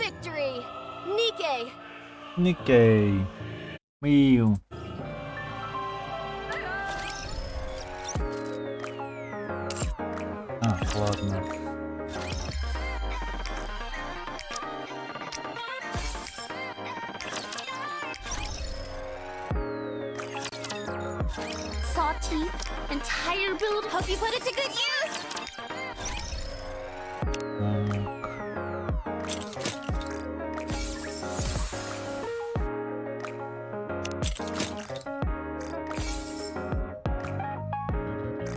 victory! Nikke! Nikke. Миу. Ладно. Saw teeth, entire build. Hope you put it to good use.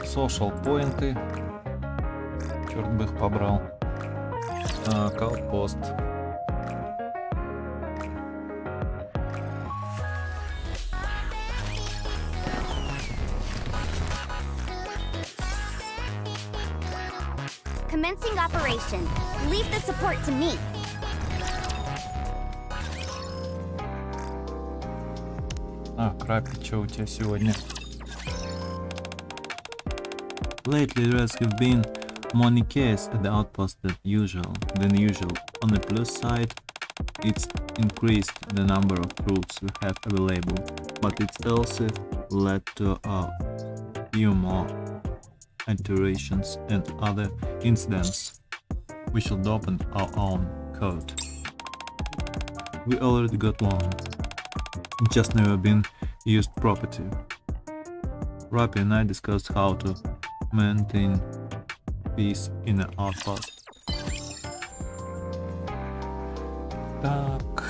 Social поинты. Черт бы их побрал. Так, аутпост. Commencing operation. Leave the support to me. Крапи, что у тебя сегодня? Lately there have been more Nikkes at the outpost than usual. On the plus side, it's increased the number of troops we have available, but it's also led to a few more alterations and other incidents. We should open our own code. We already got one, just never been used properly. Rapi and I discussed how to maintain peace in the outpost. Так.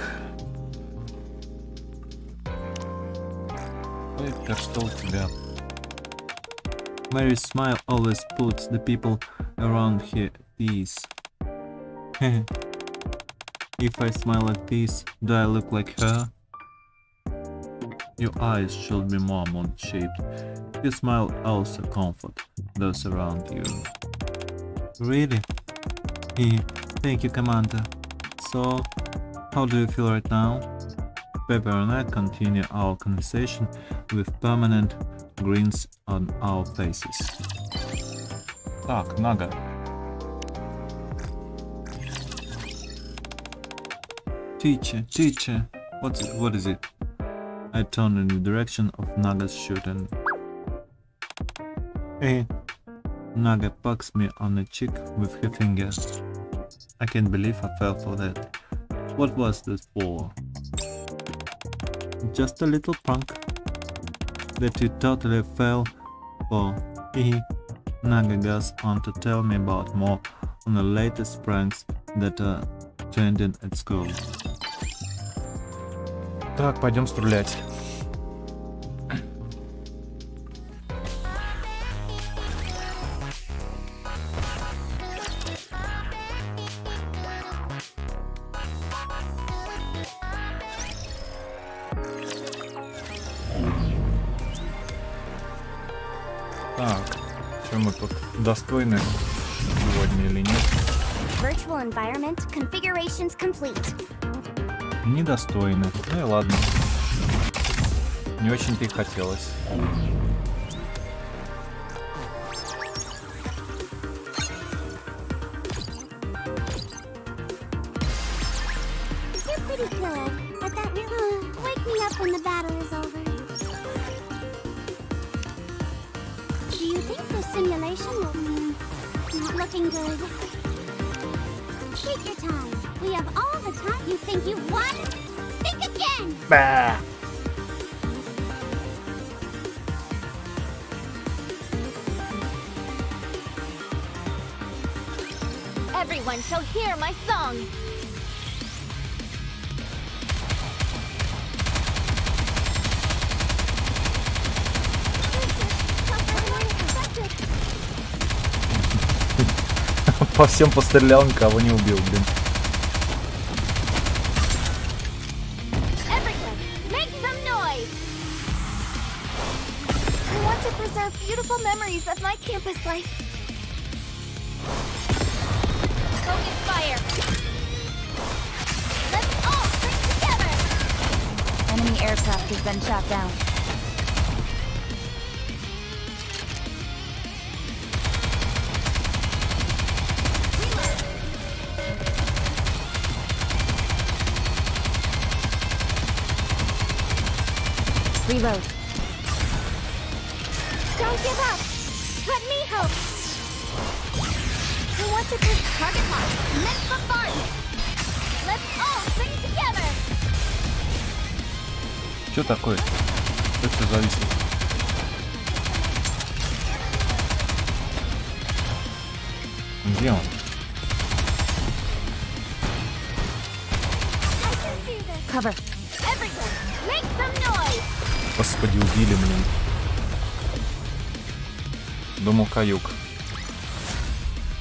Вайпер, что у тебя? Mary's smile always puts the people around her at ease. If I smile like this, do I look like her? Your eyes should be more moon-shaped. Your smile also comfort those around you. Really? Thank you, Commander. So, how do you feel right now? Pepper and I continue our conversation with permanent grins on our faces. Так, Naga. Teacher, what is it? I turned in the direction of Naga's shooting. Hey, Naga pokes me on the cheek with her finger. I can't believe I fell for that. What was this for? Just a little prank that you totally fell for. Naga goes on to tell me about more on the latest pranks that are trending at school. Так, пойдем стрелять. Так, что мы тут достойны сегодня или нет? Virtual environment configurations complete. Недостойны. Ну и ладно. Не очень-то и хотелось. You're pretty good, but that really wake me up when the battle is over. Do you think the simulation will not looking good? Take your time. We have all the time. You think you've won? Think again! Bah. Everyone shall hear my song! По всем пострелял, никого не убил, блин. Everyone, make some noise! I want to preserve beautiful memories of my campus life. Focus fire! Let's all stick together! Enemy aircraft has been shot down. Reload. Don't give up. Let me help. Who wants to take target lock? Next bombardment. Let's all sing together. Что такое? Что все зависло? Где он? I can do this. Cover. Everyone, make some noise. Господи, убили, блин. Думал, каюк.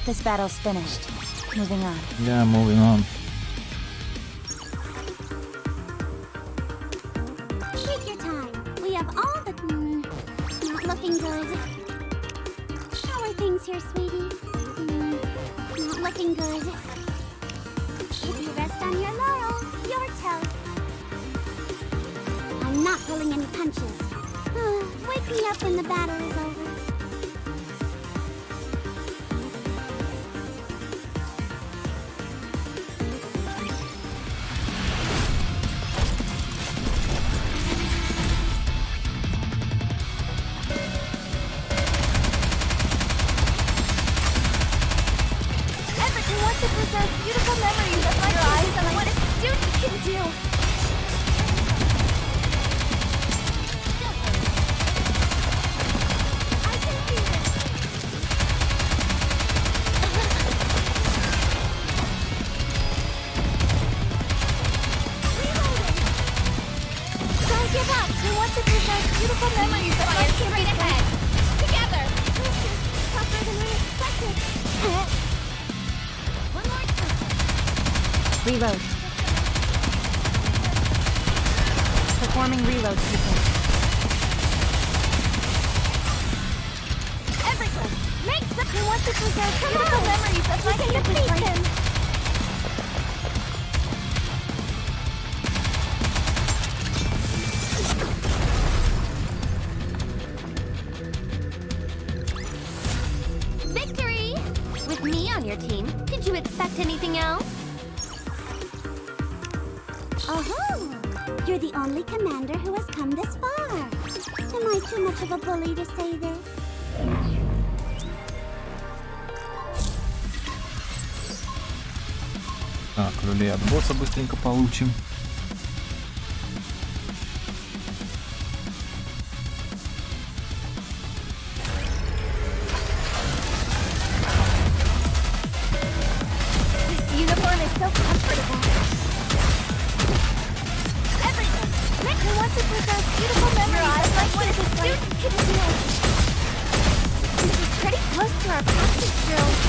This battle's finished. Moving on. Yeah, moving on. Take your time. We have all the... not looking good. How are things here, sweetie? Not looking good. If you rest on your laurels, your toast. I'm not pulling any punches. Wake me up when the battle is over. Everyone wants to preserve beautiful memories of my eyes and what a student can do. I can do this. Reloading. Don't give up. We want to preserve beautiful memories of my straight ahead. Together. This is tougher than I expected. One more time. Reload. Performing reload sequence. Everyone, make the... We want to preserve beautiful memories of my defeat. Victory! With me on your team, did you expect anything else? Oh, you're the only commander who has come this far. Am I too much of a bully to say this? Так, люлей от босса быстренько получим. This uniform is so comfortable. Everyone, make me want to preserve beautiful memories of what a student can do. This is pretty close to our practice drills.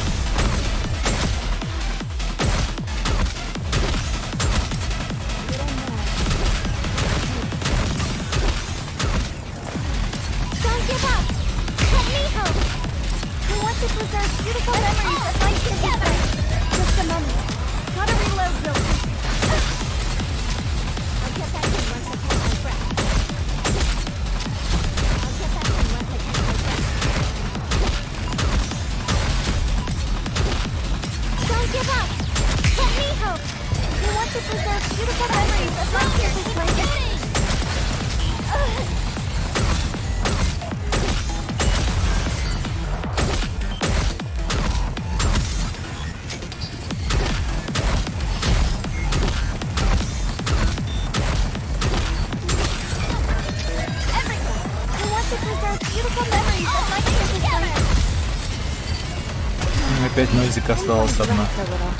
Don't give up. Let me help. We want to preserve beautiful memories of life together. Just a moment. Gotta reload real quick. I'll get back in once I catch my breath. I'll get back in once I catch my breath. Don't give up. Let me help. We want to preserve beautiful memories of life here this way. Everyone, we want to preserve beautiful memories of life here together. Опять нозик осталась одна. Rest a little.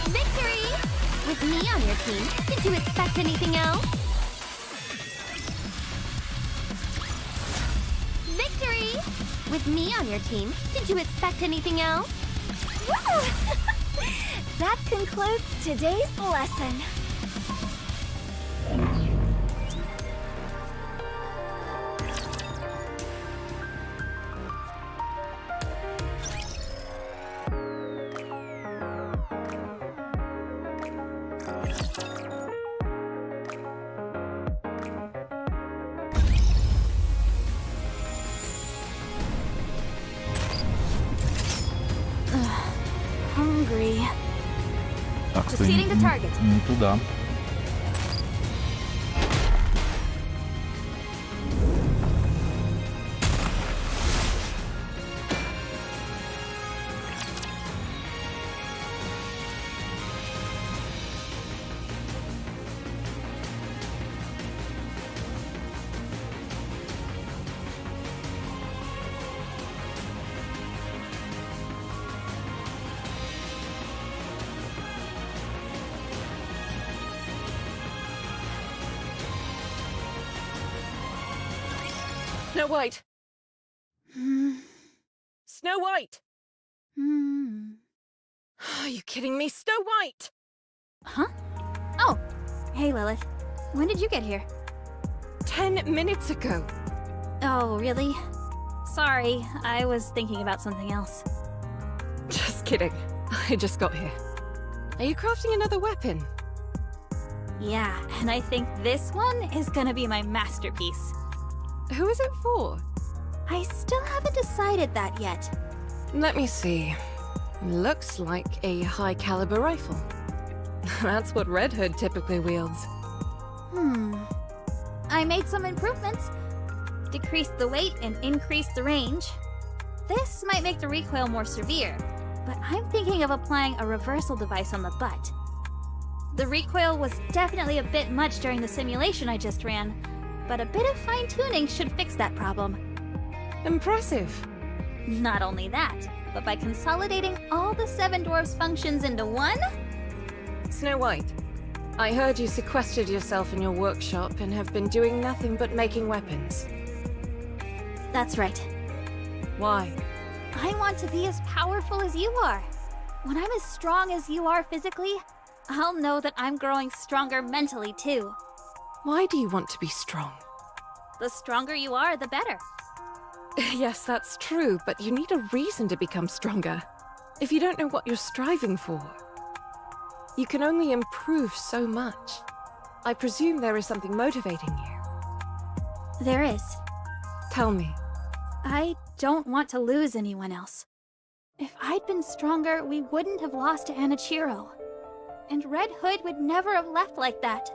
Victory! With me on your team, did you expect anything else? Victory! With me on your team, did you expect anything else? Woo! That concludes today's lesson. что Proceeding to target. не туда. Snow White! Snow White! Are you kidding me? Snow White! Huh? Oh, hey Lilith. When did you get here? 10 minutes ago. Oh, really? Sorry, I was thinking about something else. Just kidding. I just got here. Are you crafting another weapon? Yeah, and I think this one is gonna be my masterpiece. Who is it for? I still haven't decided that yet. Let me see. Looks like a high caliber rifle. That's what Red Hood typically wields. I made some improvements. Decreased the weight and increased the range. This might make the recoil more severe, but I'm thinking of applying a reversal device on the butt. The recoil was definitely a bit much during the simulation I just ran, but a bit of fine-tuning should fix that problem. Impressive. Not only that, but by consolidating all the 7 dwarfs' functions into one? Snow White, I heard you sequestered yourself in your workshop and have been doing nothing but making weapons. That's right. Why? I want to be as powerful as you are. When I'm as strong as you are physically, I'll know that I'm growing stronger mentally too. Why do you want to be strong? The stronger you are, the better. Yes, that's true, but you need a reason to become stronger. If you don't know what you're striving for, you can only improve so much. I presume there is something motivating you. There is. Tell me. I don't want to lose anyone else. If I'd been stronger, we wouldn't have lost to Anichiro. And Red Hood would never have left like that.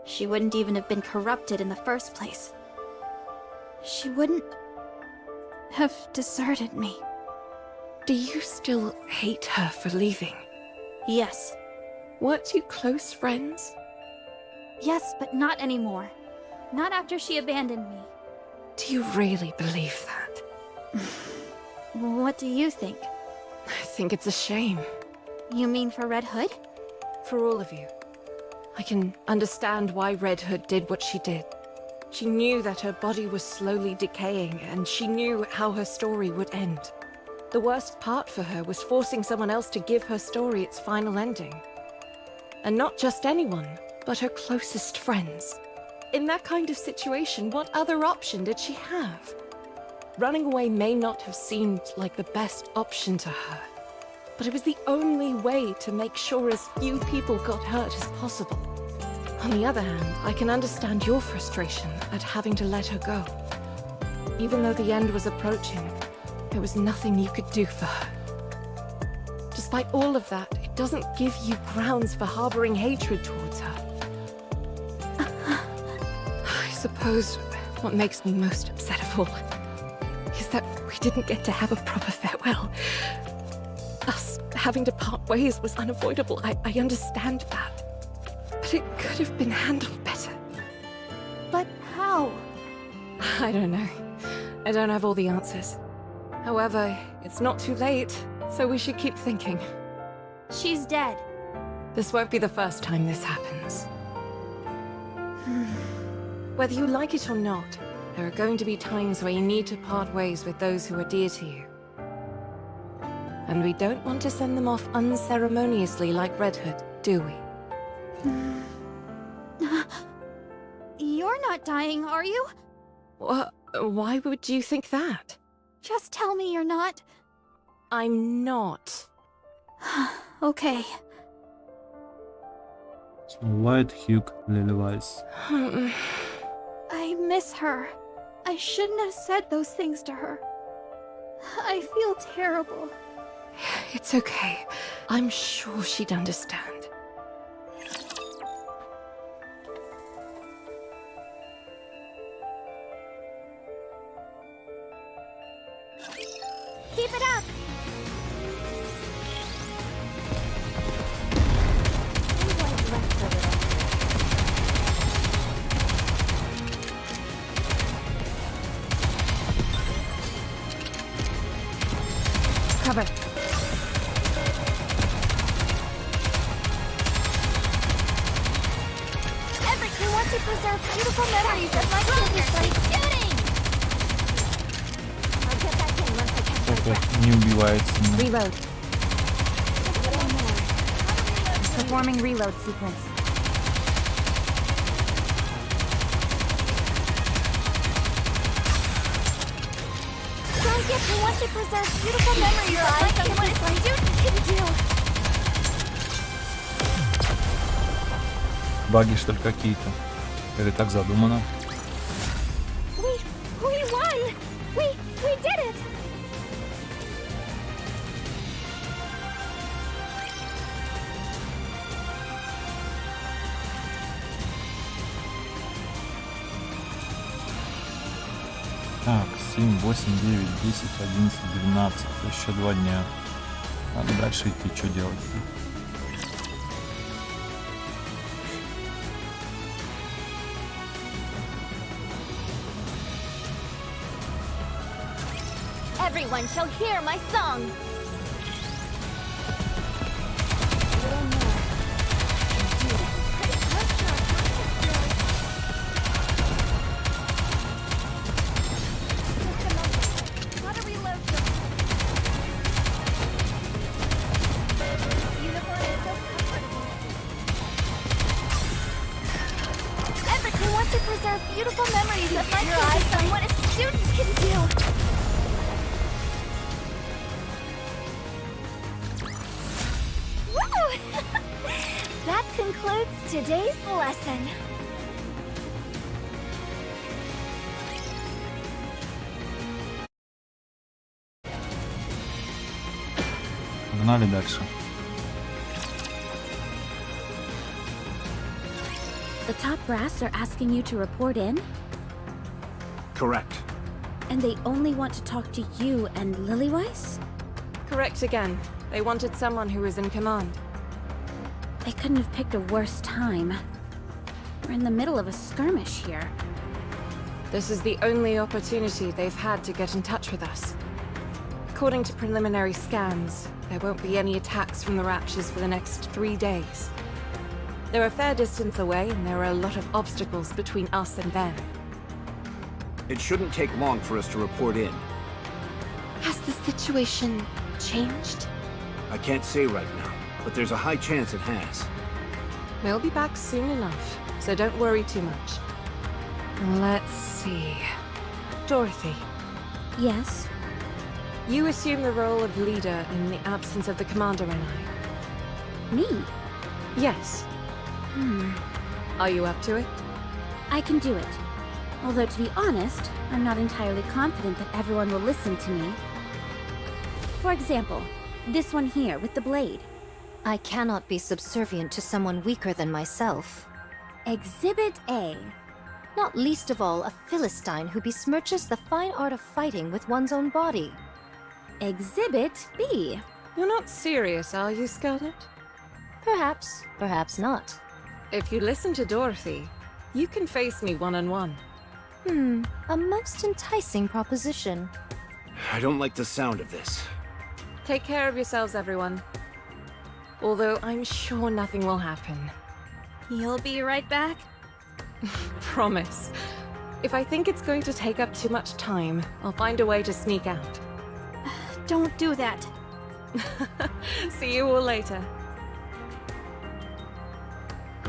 She wouldn't even have been corrupted in the first place. She wouldn't have deserted me. Do you still hate her for leaving? Yes. Weren't you close friends? Yes, but not anymore. Not after she abandoned me. Do you really believe that? What do you think? I think it's a shame. You mean for Red Hood? For all of you. I can understand why Red Hood did what she did. She knew that her body was slowly decaying, and she knew how her story would end. The worst part for her was forcing someone else to give her story its final ending. And not just anyone, but her closest friends. In that kind of situation, what other option did she have? Running away may not have seemed like the best option to her, but it was the only way to make sure as few people got hurt as possible. On the other hand, I can understand your frustration at having to let her go. Even though the end was approaching, there was nothing you could do for her. Despite all of that, it doesn't give you grounds for harboring hatred towards her. I suppose what makes me most upset of all is that we didn't get to have a proper farewell. Us having to part ways was unavoidable, I understand that. But it could have been handled better. But how? I don't know. I don't have all the answers. However, it's not too late, so we should keep thinking. She's dead. This won't be the first time this happens. Whether you like it or not, there are going to be times where you need to part ways with those who are dear to you. And we don't want to send them off unceremoniously like Red Hood, do we? You're not dying, are you? Why would you think that? Just tell me you're not. I'm not. Okay. Snow White, Hugh, Lilywise. I miss her. I shouldn't have said those things to her. I feel terrible. It's okay. I'm sure she'd understand. want to preserve beautiful memories of my childhood. Shooting! I'll get back in once I catch my Только breath. не убивается. Reload. Performing reload sequence. Don't get to want to preserve beautiful memories of my childhood. What a student can do. Баги, что ли, какие-то? Или так задумано? We won! We did it! Так, 7, 8, 9, 10, 11, 12. Еще 2 дня. Надо дальше идти, что делать? Everyone shall hear my song. Everyone wants to preserve beautiful memories of my childhood. What a student can do. That concludes today's lesson. Погнали дальше. The top brass are asking you to report in, Correct. and they only want to talk to you and Lillyweiss? Correct again. They wanted someone who was in command. They couldn't have picked a worse time. We're in the middle of a skirmish here. This is the only opportunity they've had to get in touch with us. According to preliminary scans, there won't be any attacks from the Raptures for the next 3 days. They're a fair distance away, and there are a lot of obstacles between us and them. It shouldn't take long for us to report in. Has the situation changed? I can't say right now, but there's a high chance it has. We'll be back soon enough, so don't worry too much. Let's see. Dorothy, Yes? you assume the role of leader in the absence of the commander and I. Me? Yes. Are you up to it? I can do it. Although, to be honest, I'm not entirely confident that everyone will listen to me. For example, this one here with the blade. I cannot be subservient to someone weaker than myself. Exhibit A. Not least of all, a Philistine who besmirches the fine art of fighting with one's own body. Exhibit B. You're not serious, are you, Scarlet? Perhaps, perhaps not. If you listen to Dorothy, you can face me one-on-one. A most enticing proposition. I don't like the sound of this. Take care of yourselves, everyone. Although I'm sure nothing will happen. You'll be right back? Promise. If I think it's going to take up too much time, I'll find a way to sneak out. Don't do that. See you all later.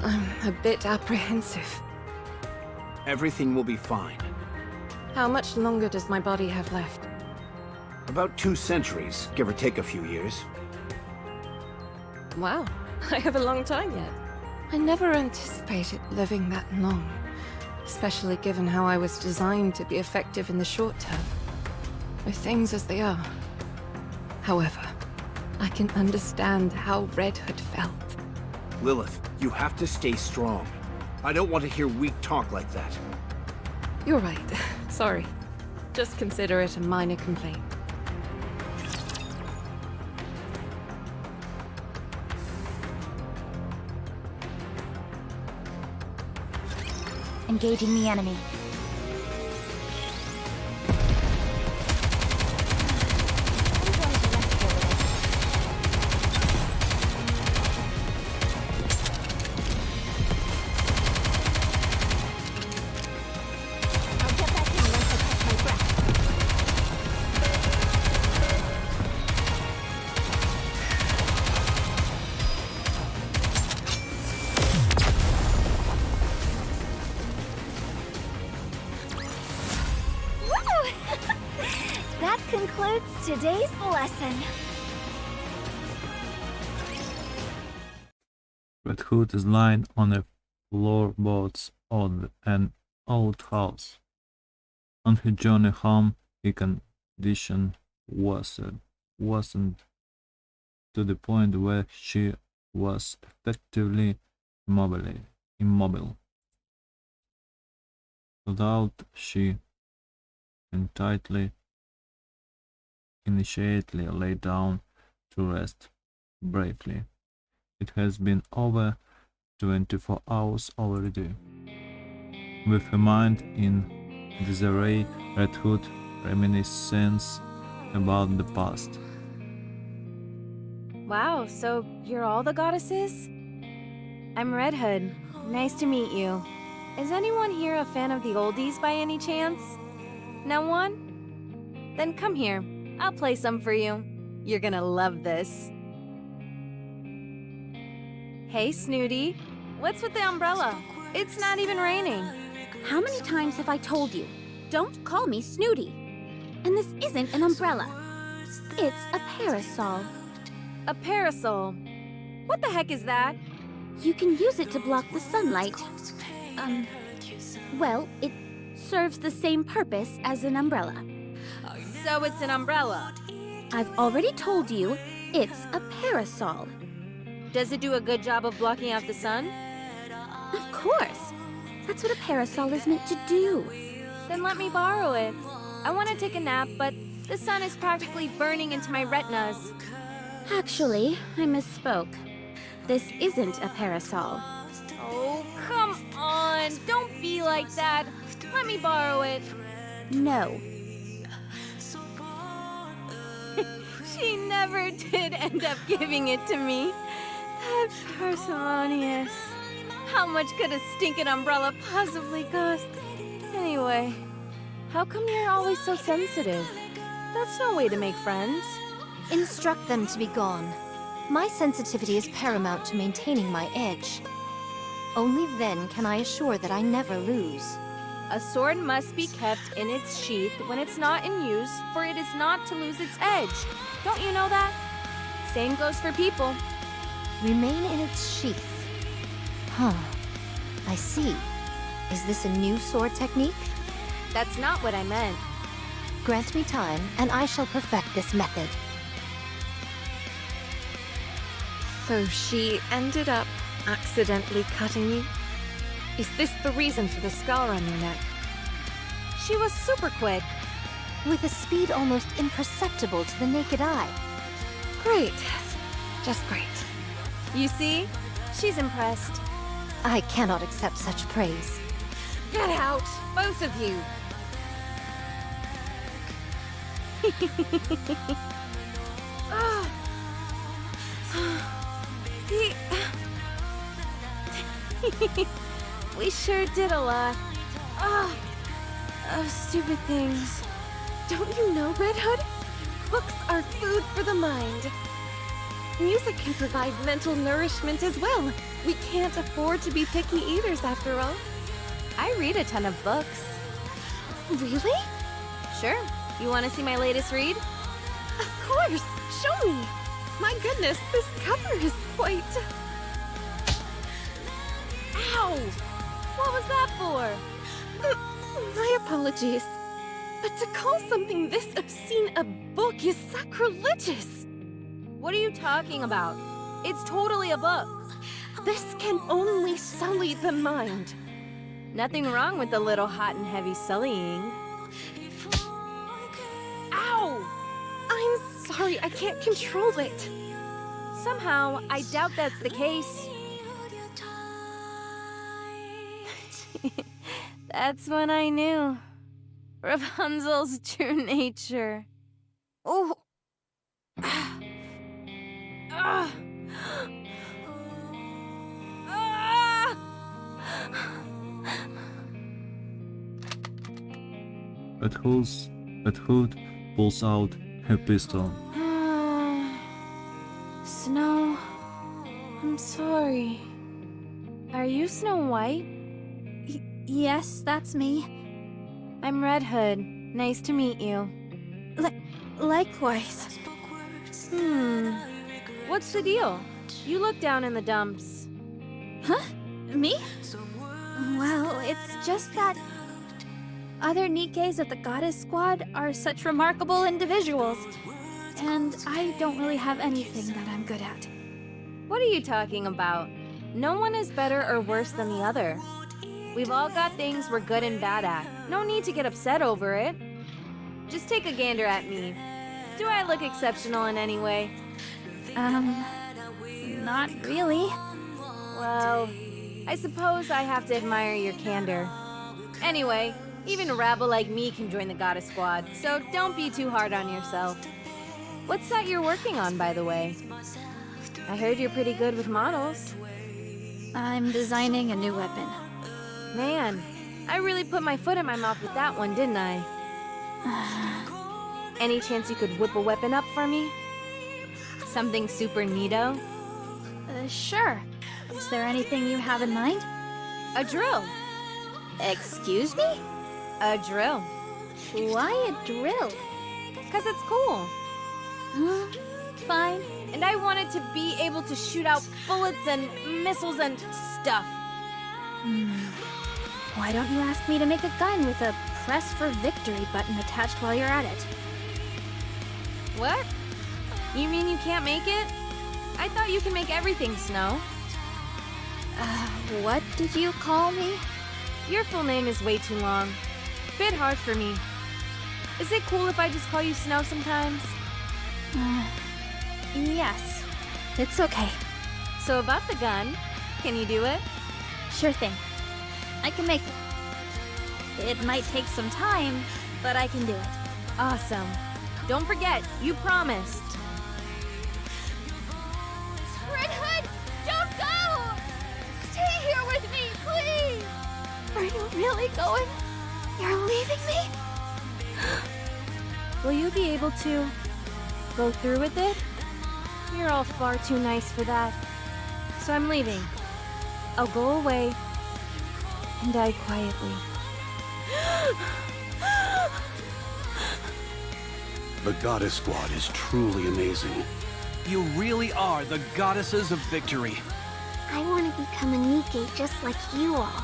I'm a bit apprehensive. Everything will be fine. How much longer does my body have left? About 2 centuries, give or take a few years. Wow, I have a long time yet. I never anticipated living that long, especially given how I was designed to be effective in the short term, with things as they are. However, I can understand how Red Hood felt. Lilith, you have to stay strong. I don't want to hear weak talk like that. You're right. Sorry. Just consider it a minor complaint. Engaging the enemy. What's today's lesson? Red Hood is lying on a floorboards of an old house. On her journey home, her condition wasn't to the point where she was effectively immobile. Without she initially lay down to rest bravely. It has been over 24 hours already. With her mind in disarray, Red Hood reminisces about the past. Wow, so you're all the goddesses? I'm Red Hood. Nice to meet you. Is anyone here a fan of the oldies by any chance? No one? Then come here. I'll play some for you. You're gonna love this. Hey, Snooty. What's with the umbrella? It's not even raining. How many times have I told you? Don't call me Snooty. And this isn't an umbrella. It's a parasol. A parasol. What the heck is that? You can use it to block the sunlight. Well, it serves the same purpose as an umbrella. So it's an umbrella. I've already told you, it's a parasol. Does it do a good job of blocking out the sun? Of course. That's what a parasol is meant to do. Then let me borrow it. I want to take a nap, but the sun is practically burning into my retinas. Actually, I misspoke. This isn't a parasol. Oh, come on. Don't be like that. Let me borrow it. No. She never did end up giving it to me. That parsimonious. How much could a stinking umbrella possibly cost? Anyway, how come you're always so sensitive? That's no way to make friends. Instruct them to be gone. My sensitivity is paramount to maintaining my edge. Only then can I assure that I never lose. A sword must be kept in its sheath when it's not in use, for it is not to lose its edge. Don't you know that? Same goes for people. Remain in its sheath. Huh. I see. Is this a new sword technique? That's not what I meant. Grant me time, and I shall perfect this method. So she ended up accidentally cutting you? Is this the reason for the scar on your neck? She was super quick. With a speed almost imperceptible to the naked eye. Great. Just great. You see? She's impressed. I cannot accept such praise. Get out, both of you! We sure did a lot. Of stupid things. Don't you know, Red Hood? Books are food for the mind. Music can provide mental nourishment as well. We can't afford to be picky eaters, after all. I read a ton of books. Really? Sure. You want to see my latest read? Of course! Show me! My goodness, this cover is quite... Ow! What was that for? My apologies. But to call something this obscene a book is sacrilegious. What are you talking about? It's totally a book. This can only sully the mind. Nothing wrong with a little hot and heavy sullying. Ow! I'm sorry, I can't control it. Somehow, I doubt that's the case. That's when I knew. Rapunzel's true nature. Oh! Ah. Ah. Ah. Red Hood pulls out her pistol. Snow, I'm sorry. Are you Snow White? Yes, that's me. I'm Red Hood. Nice to meet you. Likewise. What's the deal? You look down in the dumps. Huh? Me? Well, it's just that other Nikkes of the Goddess Squad are such remarkable individuals, and I don't really have anything that I'm good at. What are you talking about? No one is better or worse than the other. We've all got things we're good and bad at. No need to get upset over it. Just take a gander at me. Do I look exceptional in any way? Not really. Well, I suppose I have to admire your candor. Anyway, even a rabble like me can join the Goddess Squad, so don't be too hard on yourself. What's that you're working on, by the way? I heard you're pretty good with models. I'm designing a new weapon. Man, I really put my foot in my mouth with that one, didn't I? Any chance you could whip a weapon up for me? Something super neato? Sure. Is there anything you have in mind? A drill. Excuse me? A drill. Why a drill? 'Cause it's cool. Fine. And I wanted to be able to shoot out bullets and missiles and stuff. Why don't you ask me to make a gun with a press for victory button attached while you're at it? What? You mean you can't make it? I thought you can make everything, Snow. What did you call me? Your full name is way too long. Bit hard for me. Is it cool if I just call you Snow sometimes? Yes. It's okay. So about the gun, can you do it? Sure thing. I can make it. It might take some time, but I can do it. Awesome. Don't forget, you promised. Red Hood, don't go! Stay here with me, please! Are you really going? You're leaving me? Will you be able to go through with it? You're all far too nice for that. So I'm leaving. I'll go away and die quietly. The Goddess Squad is truly amazing. You really are the goddesses of victory. I want to become a Nikke just like you all.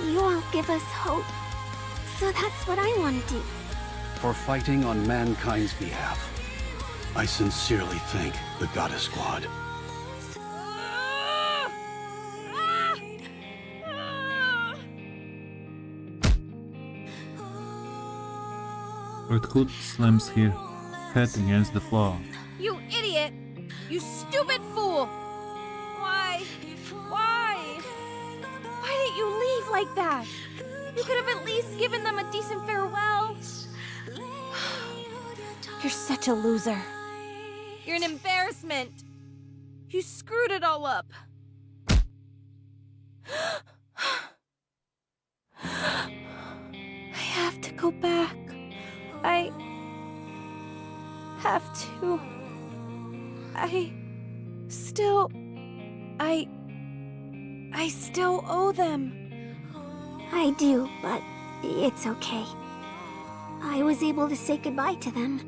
You all give us hope. So that's what I want to do. For fighting on mankind's behalf. I sincerely thank the Goddess Squad. Red Hood slams her head against the floor. You idiot! You stupid fool! Why? Why? Why didn't you leave like that? You could have at least given them a decent farewell. You're such a loser. You're an embarrassment. You screwed it all up. I have to go back. I have to. I still owe them. I do, but it's okay. I was able to say goodbye to them.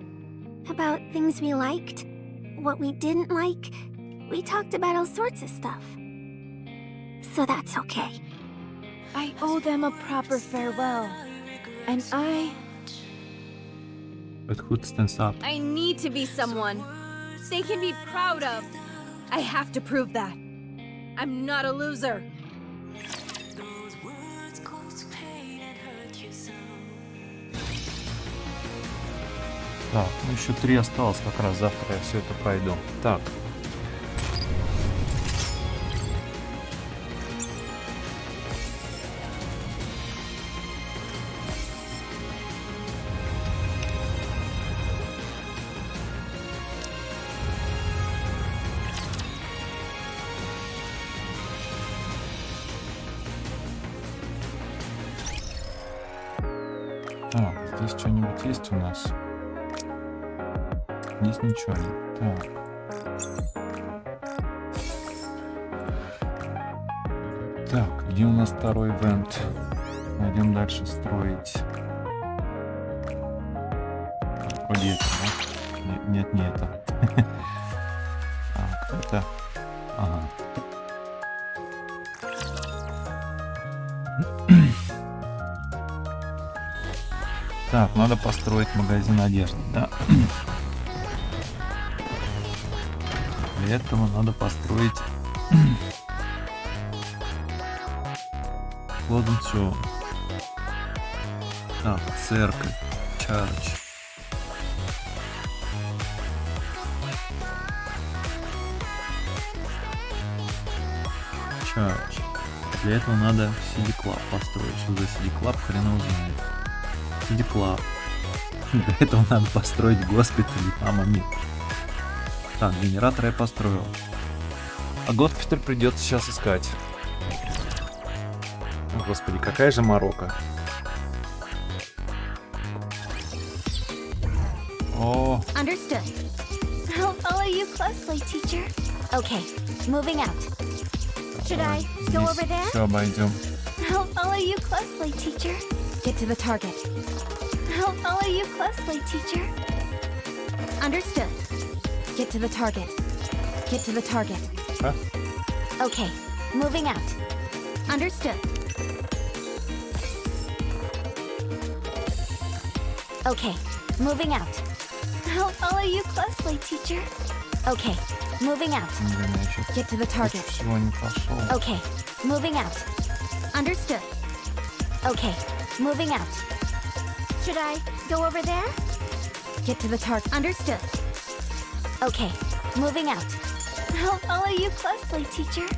About things we liked, what we didn't like. We talked about all sorts of stuff. So that's okay. I owe them a proper farewell. And Red Hood stands up. I need to be someone they can be proud of. I have to prove that. I'm not a loser. Так, ну еще 3 осталось, как раз завтра я все это пройду. Так. Так, здесь что-нибудь есть у нас? Здесь ничего нет. Так. Так, где у нас второй ивент? Пойдем дальше строить. Вроде это, да? Нет, не это. Так, это... Ага. Так, надо построить магазин одежды, да? Для этого надо построить кладницу. Так, церковь, чарч. Чарч. Для этого надо CD-клаб построить. Что за CD-клаб, хрен его знает. CD-клаб. Для этого надо построить госпиталь. Мама мия. Так, генератор я построил. А госпиталь придется сейчас искать. О, господи, какая же морока. О. Understood. I'll follow you closely, teacher. Okay, moving out. Should I go over there? Все обойдем. I'll follow you closely, teacher. Get to the target. I'll follow you closely, teacher. Understood. Get to the target. Get to the target. А? Okay, moving out. Understood. Okay, moving out. I'll follow you closely, teacher. Okay, moving out. Блин, я чё-то Get to the target. всего не пошел. Okay, moving out. Understood. Okay, moving out. Should I go over there? Get to the target. Understood. Okay, moving out. I'll follow you closely, teacher.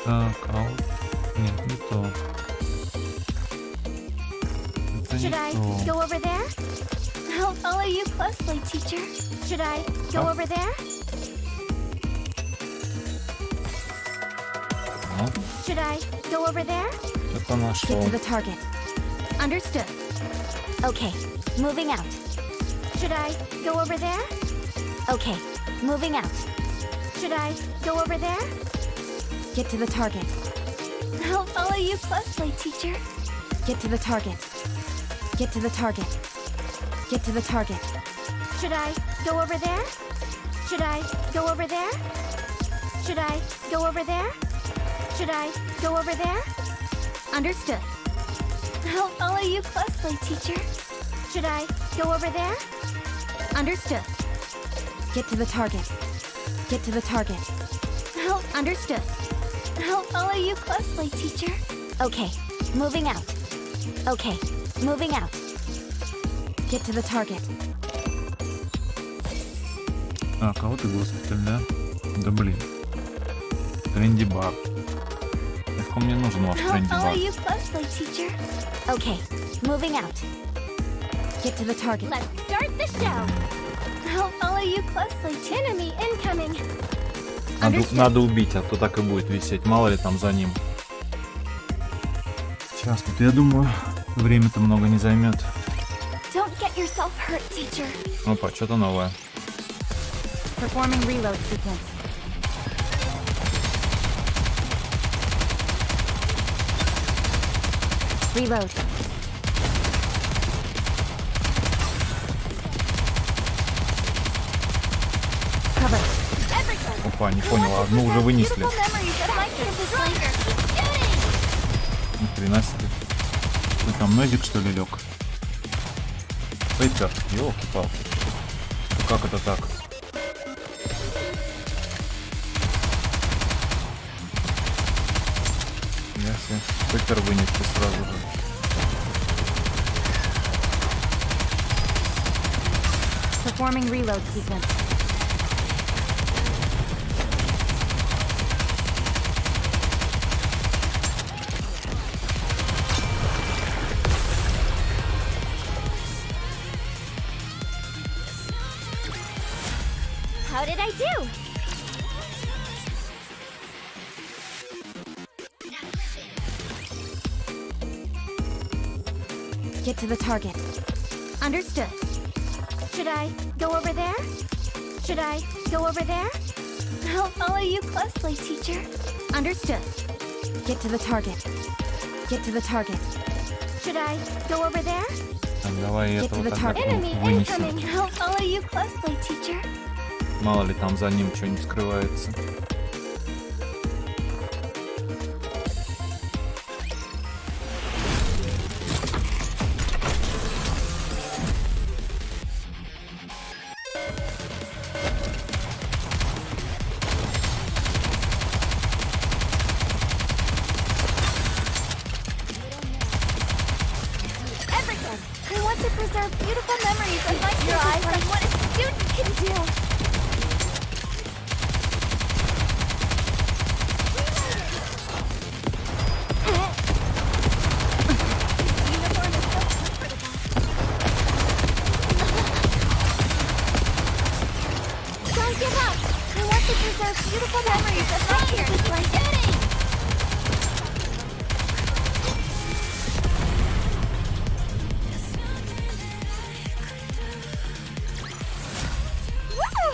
Так, нет, не то. Это не Should I то. go over there? I'll follow you closely, teacher. Should I go Huh? over there? Ну, Should I go over there? это Get нашел. to the target. Understood. Okay, moving out. Should I go over there? Okay, moving out. Should I go over there? Get to the target. I'll follow you closely, teacher. Get to the target. Get to the target. Get to the target. Should I go over there? Should I go over there? Should I go over there? Should I go over there? Understood. I'll follow you closely, teacher. Should I go over there? Understood. Get to the target. Get to the target. Understood. I'll follow you closely, teacher. Okay, moving out. Okay, moving out. Get to the target. Так, а вот и госпиталь, да? Да блин. Тренди-бар. Нафиг мне нужен ваш I'll follow тренди-бар? you closely, teacher. Okay, moving out. Get to the target. Let's start the show. I'll follow you closely. Enemy incoming. Надо убить, а то так и будет висеть. Мало ли там за ним. Сейчас тут, я думаю, время-то много не займет. Don't get yourself hurt, teacher. Опа, что-то новое. Performing reload sequence. Reload. Cover. Опа, не понял, одну уже вынесли. Beautiful memories of my kid stronger. Keep shooting. Ни хрена себе. Ты там медик, что ли, лег? Пейпер, ёлки-палки. Как это так? Ясно. Пейпер вынесли сразу же. Performing reload sequence. How did I do? Get to the target. Understood. Should I go over there? Should I go over there? I'll follow you closely, teacher. Understood. Get to the target. Get to the target. Should I go over there? Так, давай Get to этого the тогда target. Enemy вынесем. incoming. I'll follow you closely, teacher. Мало ли там за ним что-нибудь скрывается. Everyone, I want to preserve beautiful memories of my your eyes on what a student can do. Uniform is so comfortable. Don't give up. I want to preserve beautiful memories of my years like shooting. Woo!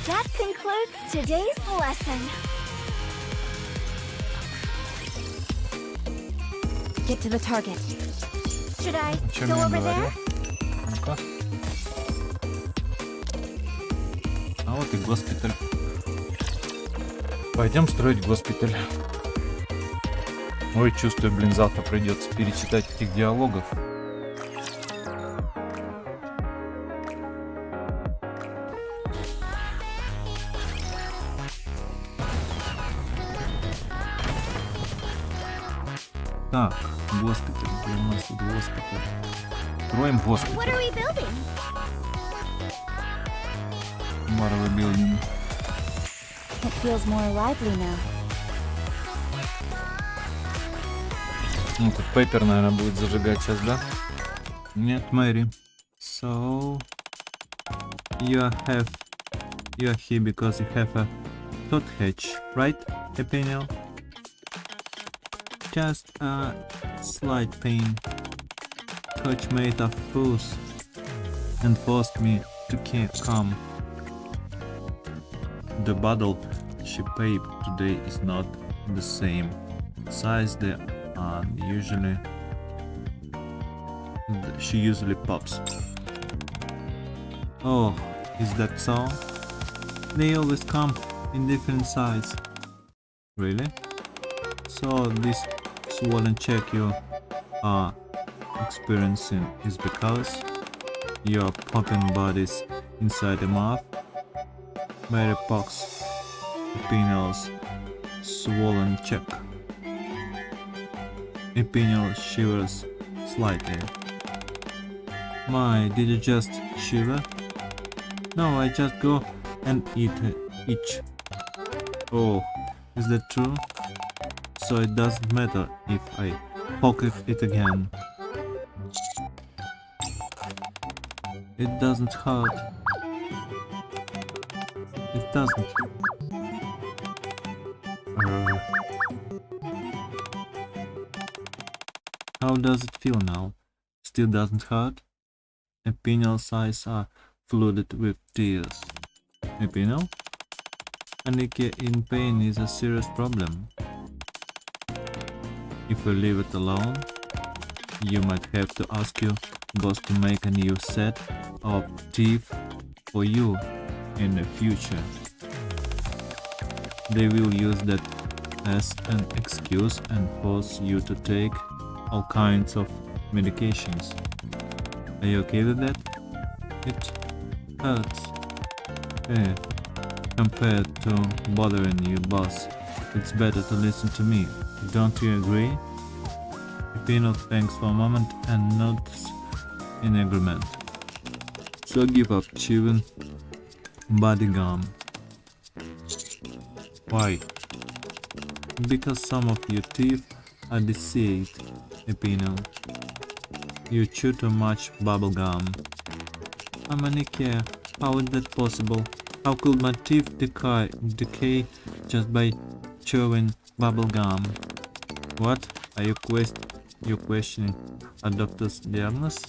That concludes today's lesson. Get to the target. Should I Чем go я over говорю? there? Ну-ка. А вот и госпиталь. Пойдем строить госпиталь. Ой, чувствую, блин, завтра придется перечитать этих диалогов. Так, госпиталь, где у нас тут госпиталь? Строим What госпиталь. are we building? Марвел билдинг. It feels more lively now. Ну, тут Пеппер, наверное, будет зажигать сейчас, да? Нет, Мэри. So... You are here because you have a thought hatch, right, Epiniel? Just a slight pain. Coach made a fuss and forced me to come. The bottle she paid today is not the same size they are usually. She usually pops. Oh, is that so? They always come in different size. Really? So this swollen check you are experiencing is because you're popping bodies inside the mouth. Mary Pox Epinel's swollen check. Epinel shivers slightly. My, did you just shiver? No, I just go and itch. Oh, is that true? So it doesn't matter if I poke it again. It doesn't hurt. It doesn't. How does it feel now? Still doesn't hurt? Epinel's eyes are flooded with tears. Epinel? Nikke in pain is a serious problem. If we leave it alone, you might have to ask your boss to make a new set of teeth for you in the future. They will use that as an excuse and force you to take all kinds of medications. Are you okay with that? It hurts. Hey, compared to bothering your boss, it's better to listen to me. Don't you agree? Epinel thinks for a moment and nods in agreement. So give up chewing body gum. Why? Because some of your teeth are diseased, Epinel. You chew too much bubble gum. I'm a Nikke. How is that possible? How could my teeth decay just by chewing bubble gum? What? Are you questioning a doctor's diagnosis?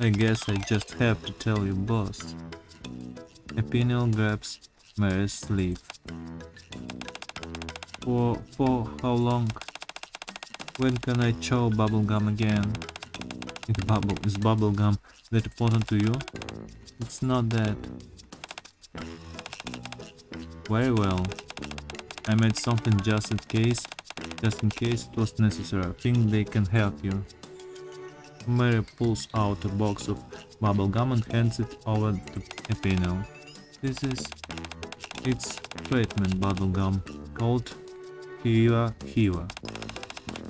I guess I just have to tell you, boss. Epinel grabs Mary's sleeve. For how long? When can I chew bubblegum again? Is bubble gum that important to you? It's not that. Very well. I made something just in case it was necessary. I think they can help you. Mary pulls out a box of bubble gum and hands it over to Epinel. It's treatment bubble gum called Hiva.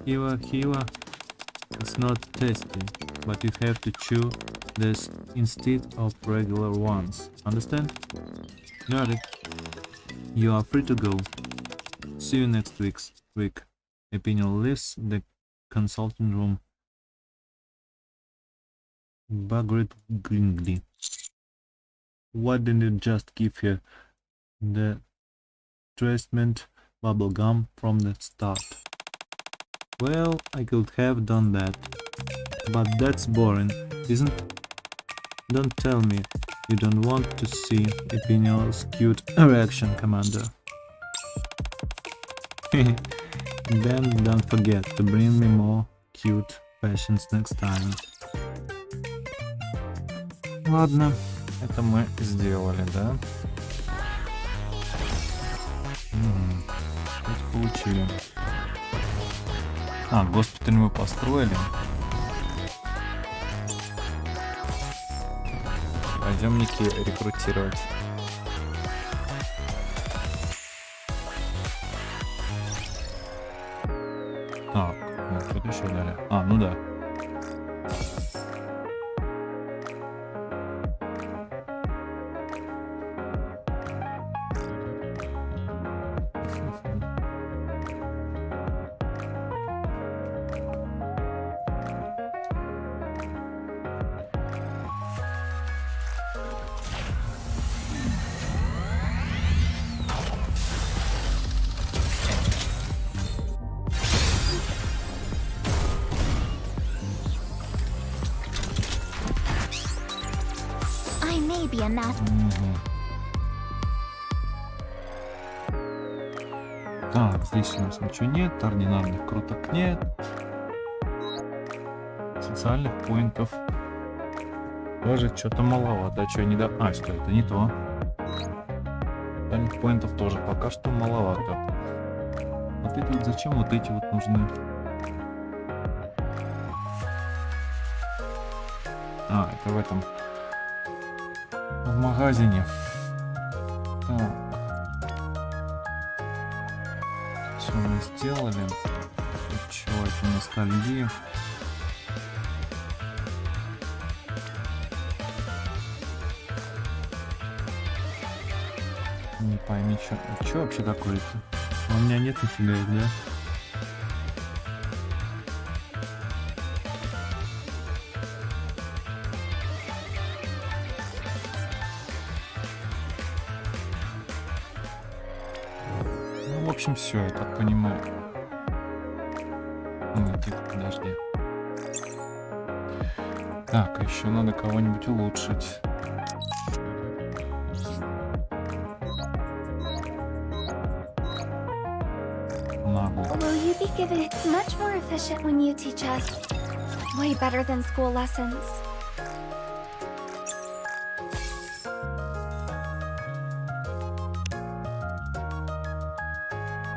Hiva is not tasty, but you have to chew this instead of regular ones. Understand? Got it. You are free to go. See you next week. Epinel leaves the consulting room begrudgingly. Why didn't you just give her the treatment bubble gum from the start? Well, I could have done that, but that's boring, isn't it? Don't tell me you don't want to see Epinel's cute reaction, Commander. Then don't forget to bring me more cute fashions next time. Ладно, это мы сделали, да? Что-то получили. Госпиталь мы построили. Пойдем Никке рекрутировать. Так, что-то еще дали. Ну да. Be a mess. Так, здесь у нас ничего нет, ординарных круток нет, социальных поинтов тоже что-то маловато. Что не до... Стой, это не то. Социальных поинтов тоже пока что маловато. Вот эти вот зачем вот эти вот нужны? Это в этом. В магазине. Так. Все мы сделали. Чего это ностальгия? Не пойми, что вообще такое-то? У меня нет нифига их, да? В общем, все, я так понимаю. Тихо, подожди. Так, еще надо кого-нибудь улучшить. Нагло. Will you be given? It's much more efficient when you teach us. Way better than school lessons.